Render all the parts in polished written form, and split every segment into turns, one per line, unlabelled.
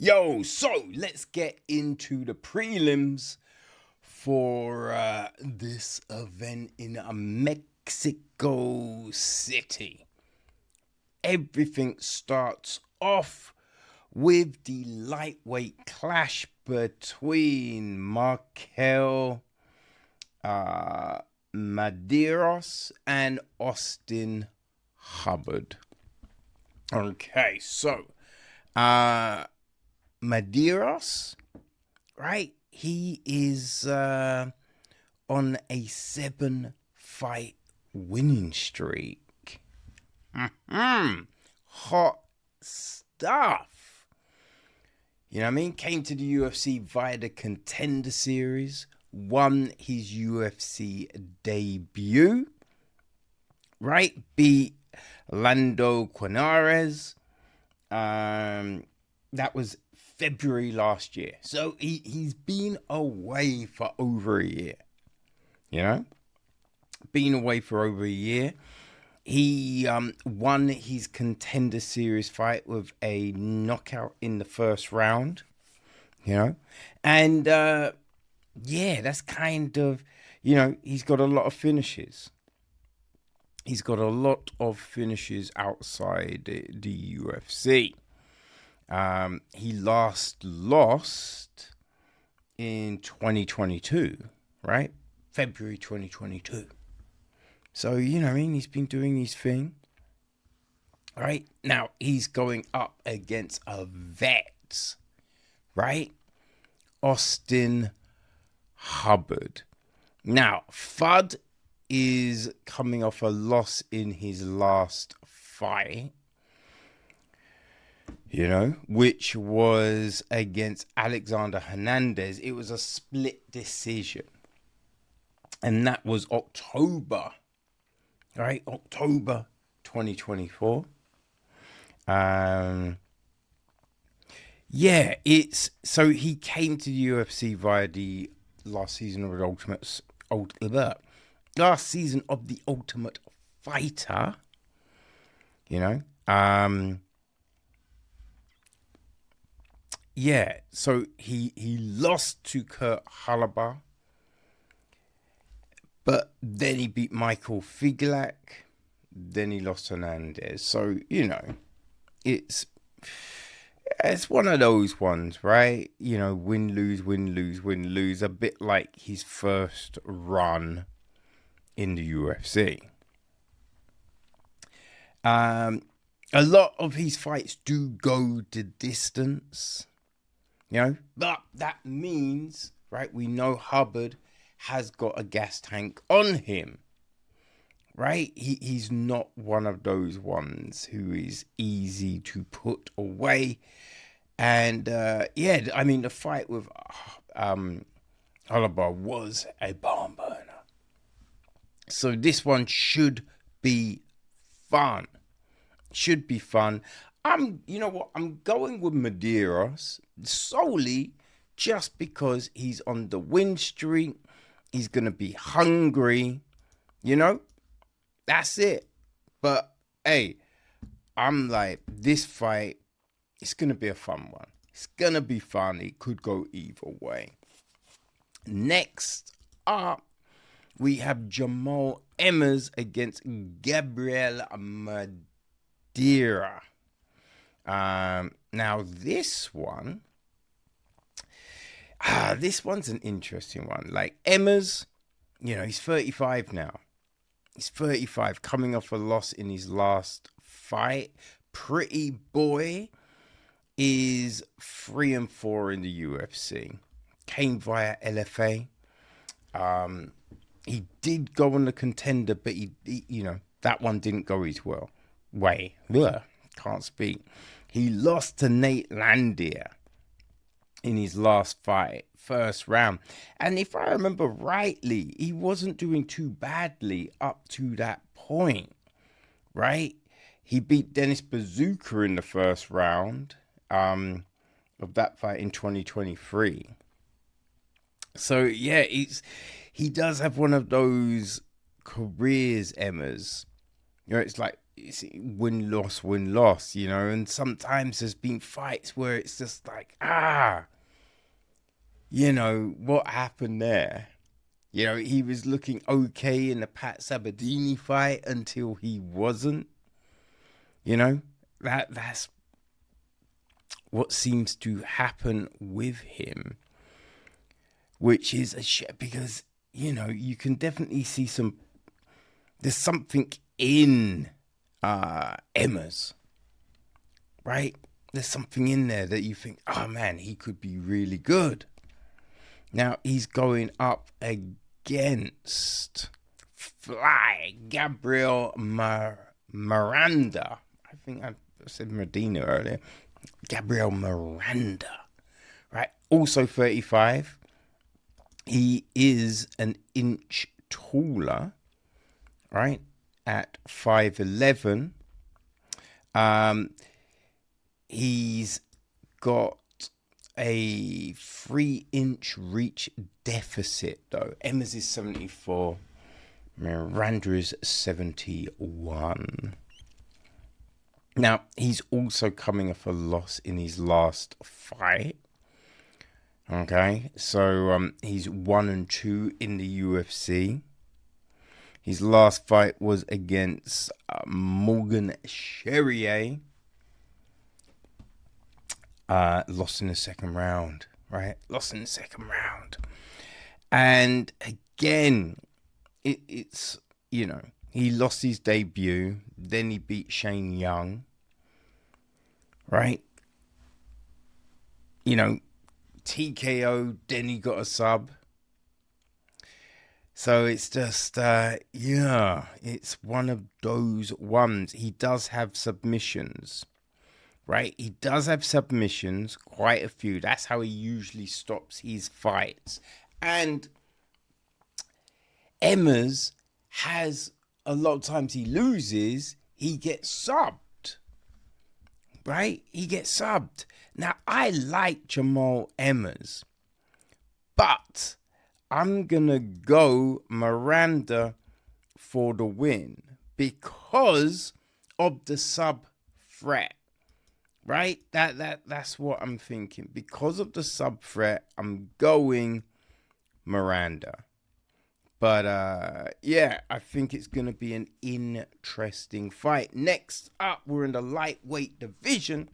Yo, so let's get into the prelims for this event in Mexico City. Everything starts off with the lightweight clash between Markel Madeiros and Austin Hubbard. Okay, so Madeiros, right? He is on a 7-fight winning streak. Hot stuff. You know what I mean? Came to the UFC via the Contender Series, won his UFC debut, right? Beat Lando Quinares. That was February last year. So he's been away for over a year. You know? Been away for over a year. He won his Contender Series fight with a knockout in the first round. You know? And yeah, that's kind of, he's got a lot of finishes. He's got a lot of finishes outside the UFC. He last lost in 2022, right? February 2022. So, he's been doing his thing. Right? Now, he's going up against a vet, right? Austin Hubbard. Now, Fudd is coming off a loss in his last fight, which was against Alexander Hernandez. It was a split decision. And that was October, right? October 2024. So he came to the UFC via the last season of the Ultimate Fighter, so he lost to Kurt Halabar, but then he beat Michael Figlak, then he lost Hernandez. So, it's one of those ones, right? Win, lose, win, lose, win, lose. A bit like his first run in the UFC. A lot of his fights do go the distance, but that means, right, we know Hubbard has got a gas tank on him, right? He's not one of those ones who is easy to put away. And the fight with Halabar was a barn burner. So this one should be fun. Should be fun. I'm going with Madeiros solely just because he's on the win streak. He's going to be hungry, That's it. But, hey, I'm like, this fight, it's going to be a fun one. It's going to be fun. It could go either way. Next up, we have Jamal Emmers against Gabriel Madeira. Now, this one's an interesting one. Like, Emmers, he's 35 now. He's 35, coming off a loss in his last fight. Pretty Boy is 3-4 in the UFC. Came via LFA. He did go on the Contender, but he that one didn't go his way. Can't speak. He lost to Nate Landier in his last fight, first round. And if I remember rightly, he wasn't doing too badly up to that point, right? He beat Dennis Bazooka in the first round of that fight in 2023. So, yeah, he does have one of those careers, Emmers. It's like, it's win loss, you know. And sometimes there's been fights where it's just like, you know, what happened there? You know, he was looking okay in the Pat Sabatini fight until he wasn't. You know, that's what seems to happen with him, which is a shit, because, you know, you can definitely see there's something in Emma's, right? There's something in there that you think, oh man, he could be really good. Now he's going up against Fly Gabriel Miranda. I think I said Medina earlier. Gabriel Miranda, right? Also 35. He is an inch taller, right? At 5'11". He's got a 3-inch reach deficit, though. Emma's is 74. Miranda is 71. Now, he's also coming off a loss in his last fight. Okay, so he's 1-2 in the UFC. His last fight was against Morgan Charrier. Lost in the second round, right? Lost in the second round. And again, it's, you know, he lost his debut. Then he beat Shane Young, right? You know, TKO, then he got a sub. So it's just, it's one of those ones. He does have submissions, right? He does have submissions, quite a few. That's how he usually stops his fights. And Emma's has, a lot of times he loses, he gets subbed, right? He gets subbed. Now, I like Jamal Emma's, but I'm going to go Miranda for the win because of the sub threat, right? That's what I'm thinking. Because of the sub threat, I'm going Miranda. But, yeah, I think it's going to be an interesting fight. Next up, we're in the lightweight division.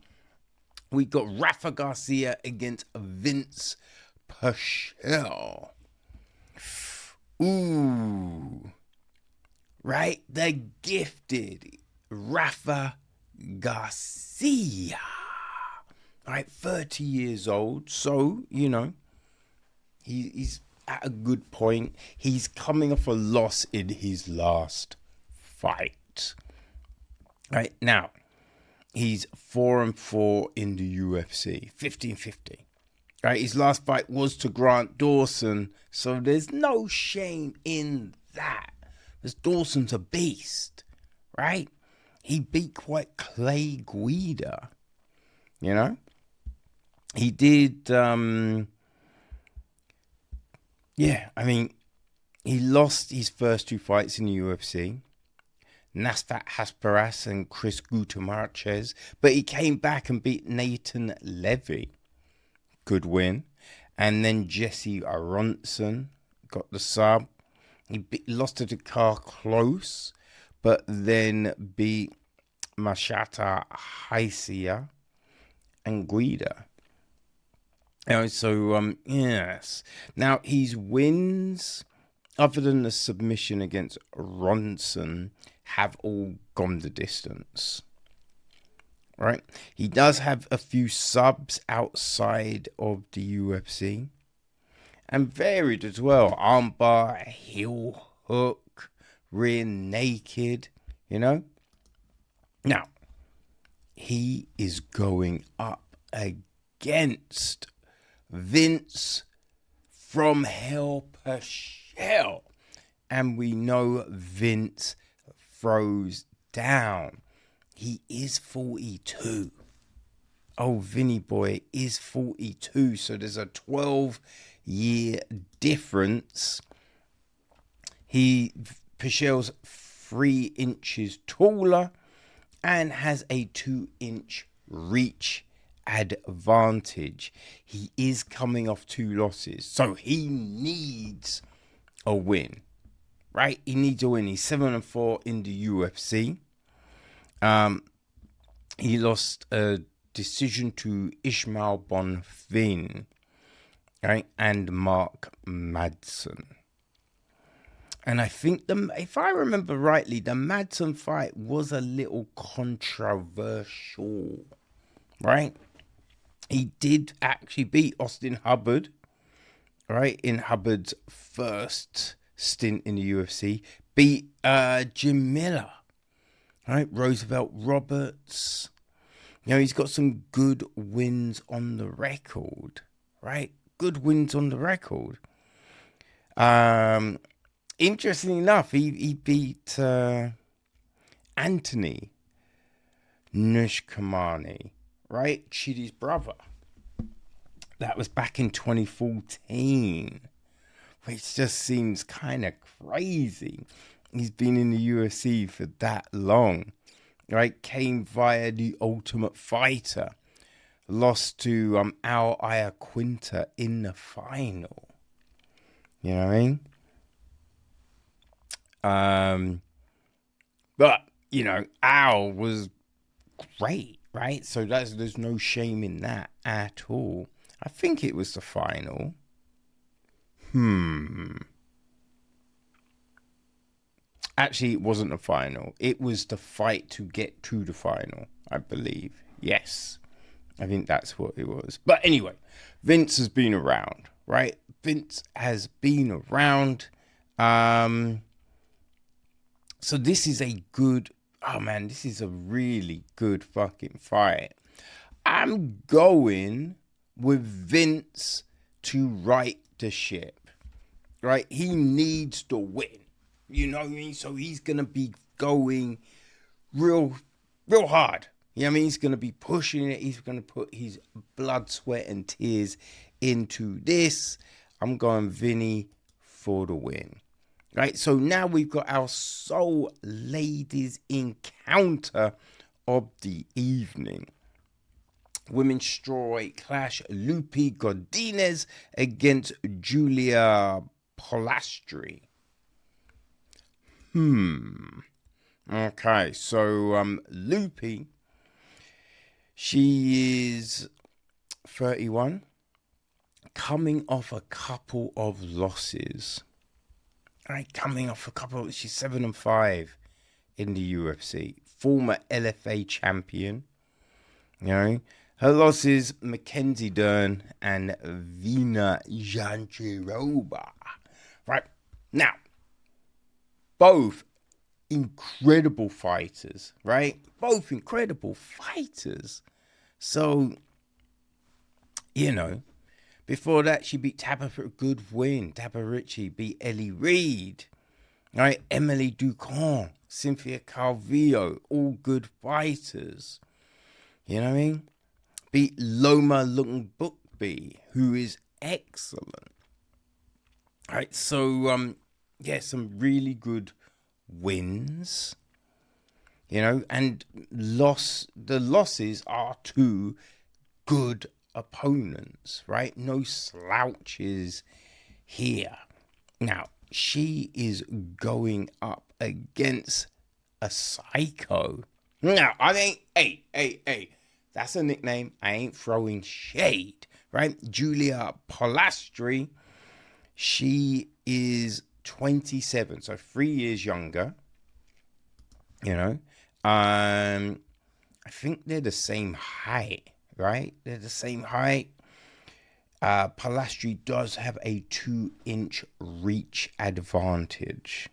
We got Rafa Garcia against Vince Pichel. Ooh. Right? The gifted Rafa Garcia. Right? 30 years old. So, you know, he's at a good point. He's coming off a loss in his last fight. Right? Now, he's 4-4 in the UFC. 15-50. Right? His last fight was to Grant Dawson. So there's no shame in that. Because Dawson's a beast. Right? He beat quite Clay Guida. You know? He did... Yeah, I mean, he lost his first 2 fights in the UFC. Nasrat Haqparast and Chris Gutierrez. But he came back and beat Nathan Levy. Good win. And then Jesse Aronson got the sub. He lost to Dakar close, but then beat Mashata Haisia and Guida. So, yes. Now, his wins, other than the submission against Ronson, have all gone the distance. Right? He does have a few subs outside of the UFC. And varied as well. Armbar, heel hook, rear naked, you know? Now, he is going up against Vince from Hell Pichel. And we know Vince throws down. He is 42. Oh, Vinny boy is 42. So there's a 12-year difference. Pichel's 3 inches taller. and has a 2-inch reach advantage. He is coming off 2 losses, so he needs a win, right? He needs a win. He's 7-4 in the UFC. He lost a decision to Ishmael Bonfim, right, and Mark Madsen. And I think, if I remember rightly, the Madsen fight was a little controversial, right? He did actually beat Austin Hubbard, right, in Hubbard's first stint in the UFC. Beat Jim Miller, right, Roosevelt Roberts. He's got some good wins on the record, right? Good wins on the record. Interestingly enough, he beat Anthony Nushkamani, right? Chidi's brother. That was back in 2014, which just seems kind of crazy. He's been in the UFC for that long, right? Came via the Ultimate Fighter. Lost to Al Iaquinta in the final. You know what I mean? But, Al was great, right? So there's no shame in that at all. I think it was the final. Actually, it wasn't the final. It was the fight to get to the final, I believe. Yes. I think that's what it was. But anyway, Vince has been around, right? Vince has been around. So this is a good... Oh, man, this is a really good fucking fight. I'm going with Vince to right the ship, right? He needs to win. You know what I mean? So he's going to be going real hard. You know what I mean? He's going to be pushing it. He's going to put his blood, sweat, and tears into this. I'm going Vinny for the win. Right? So now we've got our sole ladies encounter of the evening. Women's strawweight clash. Lupi Godinez against Julia Polastri. Okay, so Lupi, she is 31, coming off a couple of losses. Right, she's 7-5 in the UFC. Former LFA champion. Her losses, Mackenzie Dern and Vina Jandiroba. Right, now, both incredible fighters, right? Both incredible fighters. So, before that, she beat Tabba for a good win. Tabba Ritchie beat Ellie Reed, right? Emily Ducon, Cynthia Calvillo, all good fighters. You know what I mean? Beat Loma Lungbukbi, who is excellent. Right, so, some really good wins, and the losses are to good opponents, right? No slouches here. Now, she is going up against a psycho. Now, hey, that's a nickname. I ain't throwing shade, right? Julia Polastri, she is 27, so 3 years younger. I think they're the same height, right? They're the same height. Polastri does have a 2-inch reach advantage.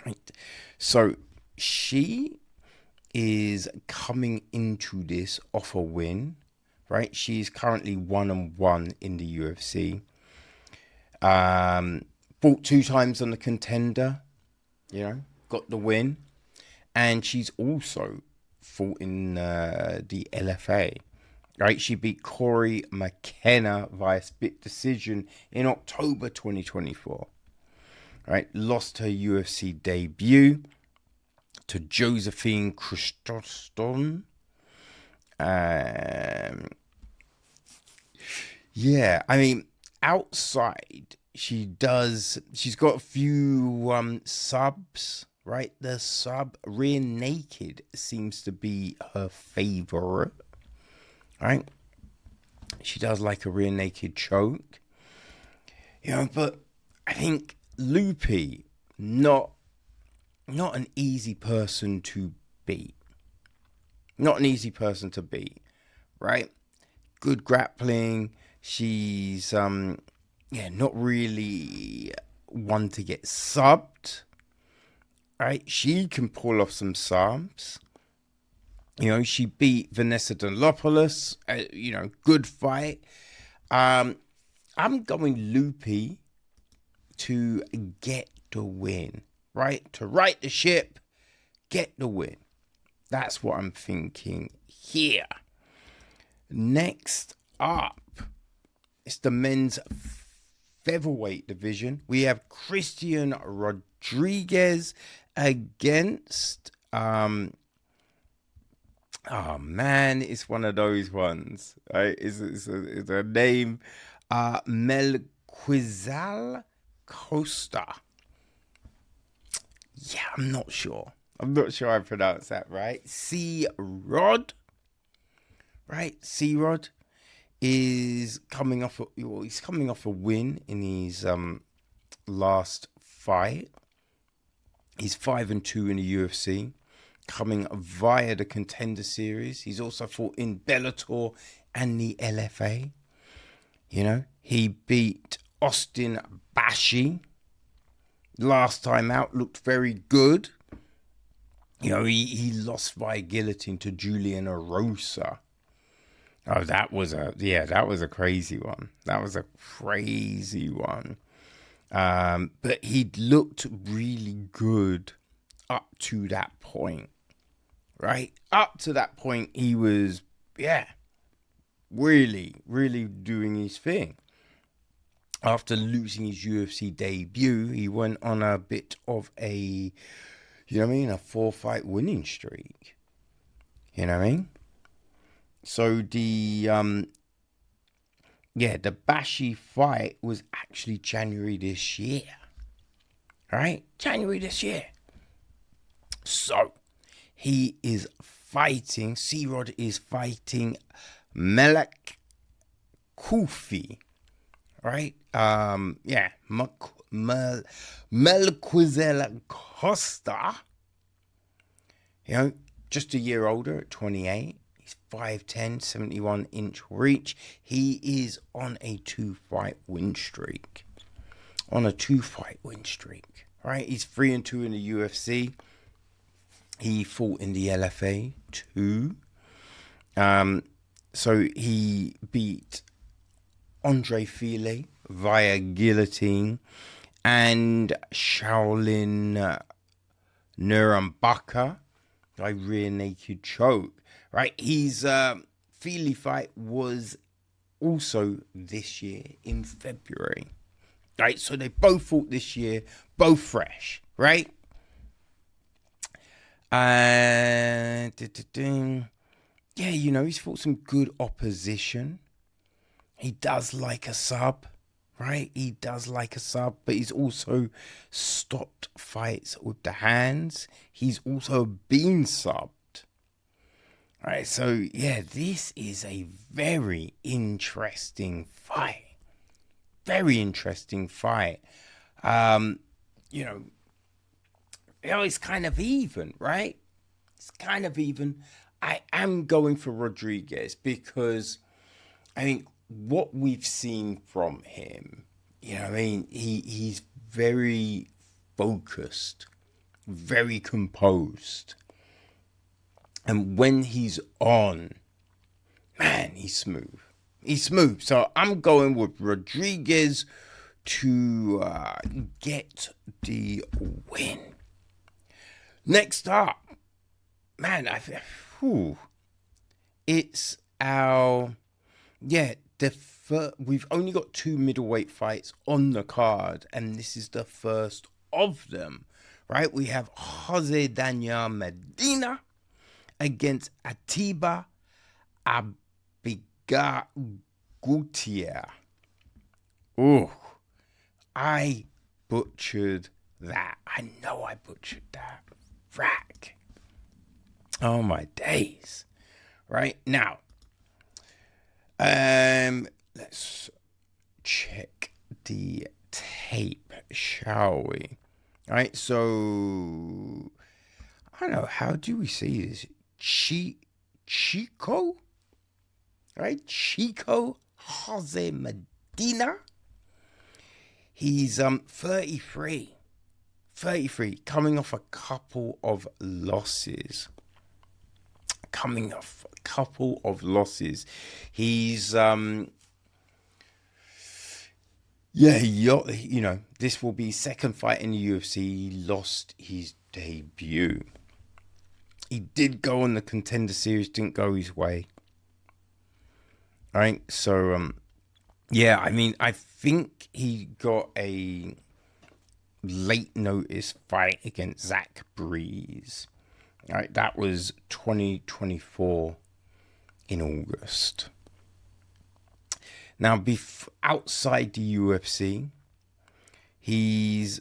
Right. So she is coming into this off a win, right? She's currently 1-1 in the UFC. Fought 2 times on the Contender, got the win. And she's also fought in the LFA, right? She beat Corey McKenna via split decision in October 2024, right? Lost her UFC debut to Josephine Christoston. Yeah, I mean, outside, she's got a few subs, right? The sub rear naked seems to be her favorite, right? She does like a rear naked choke, but I think Loopy, not an easy person to beat. Not an easy person to beat, right? Good grappling. She's not really one to get subbed, right? She can pull off some subs. She beat Vanessa Delopoulos. Good fight. I'm going Loopy to get the win, right? To right the ship, get the win. That's what I'm thinking here. Next up, it's the men's featherweight division. We have Christian Rodriguez against it's one of those ones, right? It's a name, Melquizal Costa. Yeah, I'm not sure I pronounced that right. C-Rod, right? C-Rod is coming off he's coming off a win in his last fight. He's 5-2 in the UFC, coming via the Contender Series. He's also fought in Bellator and the LFA. He beat Austin Bashi last time out, looked very good. He lost via guillotine to Julian Erosa. Oh, that was a crazy one. But he looked really good up to that point, right? Up to that point, he was, really, really doing his thing. After losing his UFC debut, he went on a bit of a 4-fight winning streak. So the Bashi fight was actually January this year. Right? January this year. So he is fighting, C-Rod is fighting Melek Kufi. Right? Melquizel Costa. Just a year older at 28. He's 5'10", 71-inch reach. He is on a 2-fight win streak. Right? He's 3-2 in the UFC. He fought in the LFA too. So he beat Andre Fili via guillotine and Shaolin Nurembaka by rear naked choke. Right, his Fili fight was also this year in February. Right, so they both fought this year, both fresh. Right, and he's fought some good opposition. He does like a sub, right? But he's also stopped fights with the hands. He's also been subbed. All right, so this is a very interesting fight. It's kind of even, right? I am going for Rodriguez because I think what we've seen from him, he's very focused, very composed. And when he's on, man, he's smooth. So I'm going with Rodriguez to get the win. Next up, man, it's our, we've only got 2 middleweight fights on the card, and this is the first of them right? We have Jose Daniel Medina against Atiba Abiga Gutierrez. Oh, I butchered that. I know I butchered that. Frack. Oh my days. Right now, let's check the tape, shall we? All right, so I don't know, how do we say this? Chico? Right? Chico Jose Medina. He's 33. 33, coming off a couple of losses. He's this will be second fight in the UFC. He lost his debut. He did go on the Contender Series, didn't go his way. All right, so I think he got a late notice fight against Zach Breeze. All right, that was 2024 in August. Now, outside the UFC, he's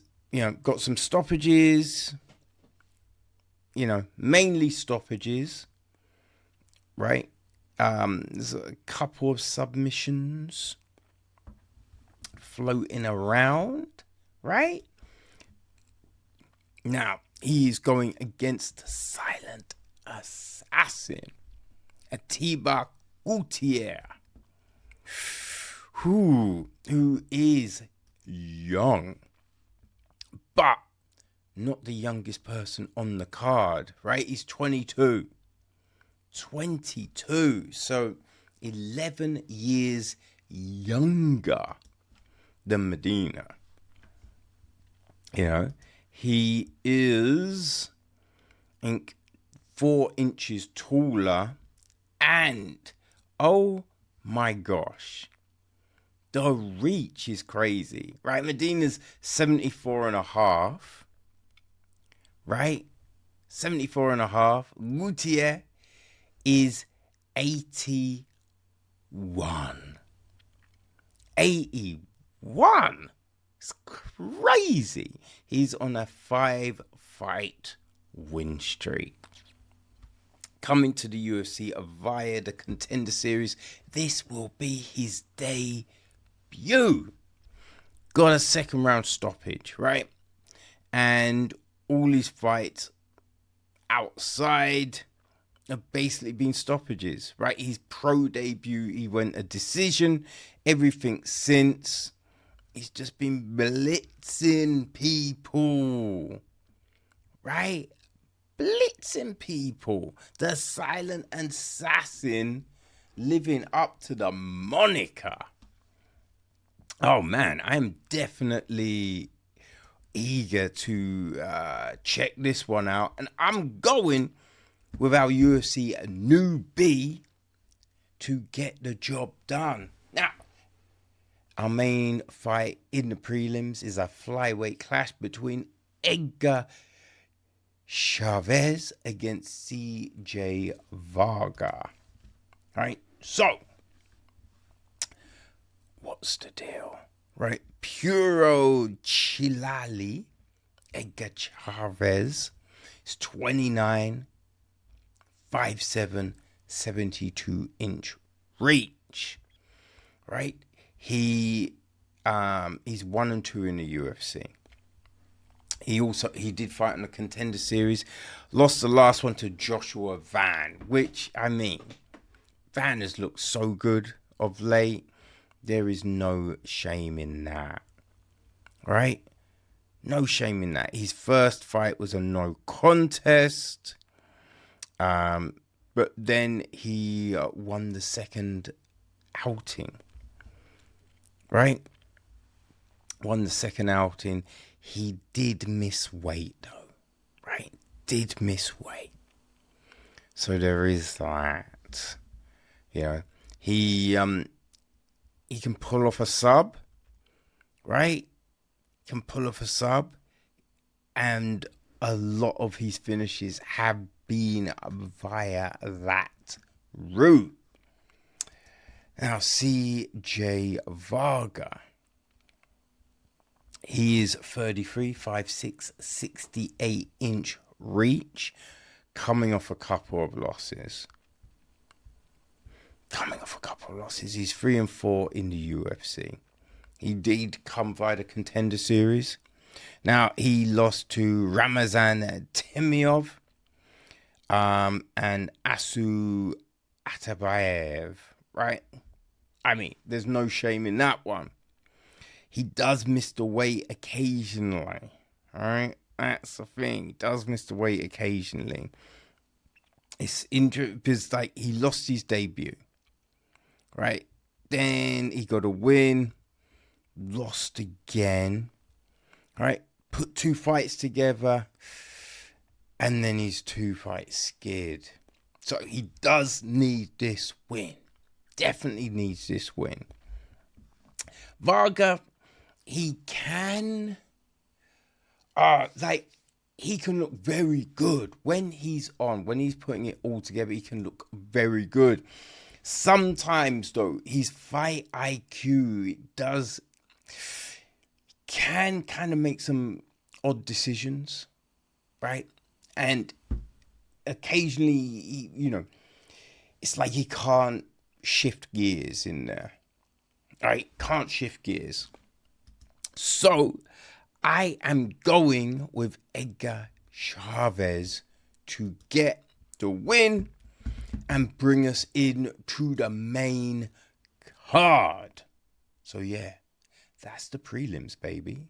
got some stoppages. Mainly stoppages. Right. There's a couple of submissions floating around. Right. Now, he's going against silent assassin Atiba Gutierrez, who is young, but not the youngest person on the card, right? He's 22. 22. So 11 years younger than Medina. He is, I think, 4 inches taller, and oh my gosh, the reach is crazy, right? Medina's 74.5, right? 74.5. Gutierrez is 81. 81. It's crazy. He's on a 5-fight win streak. Coming to the UFC via the Contender Series, this will be his debut. Got a second round stoppage, right? And all his fights outside have basically been stoppages, right? His pro debut, he went a decision. Everything since, he's just been blitzing people, right? Blitzing people. The silent assassin, living up to the moniker. Oh man, I am definitely eager to check this one out. And I'm going with our UFC newbie to get the job done. Now, our main fight in the prelims is a flyweight clash between Edgar Chavez against CJ Varga. All right, so what's the deal? Right, Puro Chilali, Edgar Chavez is 29, 5'7", 72-inch reach. Right, he's 1-2 in the UFC. He did fight in the Contender Series, lost the last one to Joshua Van, which, Van has looked so good of late. There is no shame in that, right? No shame in that. His first fight was a no contest, but then he won the second outing, right? Won the second outing. He did miss weight, though, right? Did miss weight. So there is that. He can pull off a sub, right? Can pull off a sub. And a lot of his finishes have been via that route. Now, CJ Varga. He is 33, 5'6", 68-inch reach, coming off a couple of losses. He's 3-4 in the UFC. He did come via the Contender Series. Now, he lost to Ramazan Timiov and Asu Atabayev, right? I mean, there's no shame in that one. He does miss the weight occasionally, all right? That's the thing. He does miss the weight occasionally. It's interesting because, like, he lost his debut, right? Then he got a win, lost again, right? Put 2 fights together, and then his 2 fights skid. So he does need this win. Definitely needs this win. Varga, he can, he can look very good when he's on. When he's putting it all together, he can look very good. Sometimes, though, his fight IQ can kind of make some odd decisions, right? And occasionally, it's like he can't shift gears in there, right? Can't shift gears. So I am going with Edgar Chavez to get the win and bring us in to the main card. So yeah, that's the prelims, baby.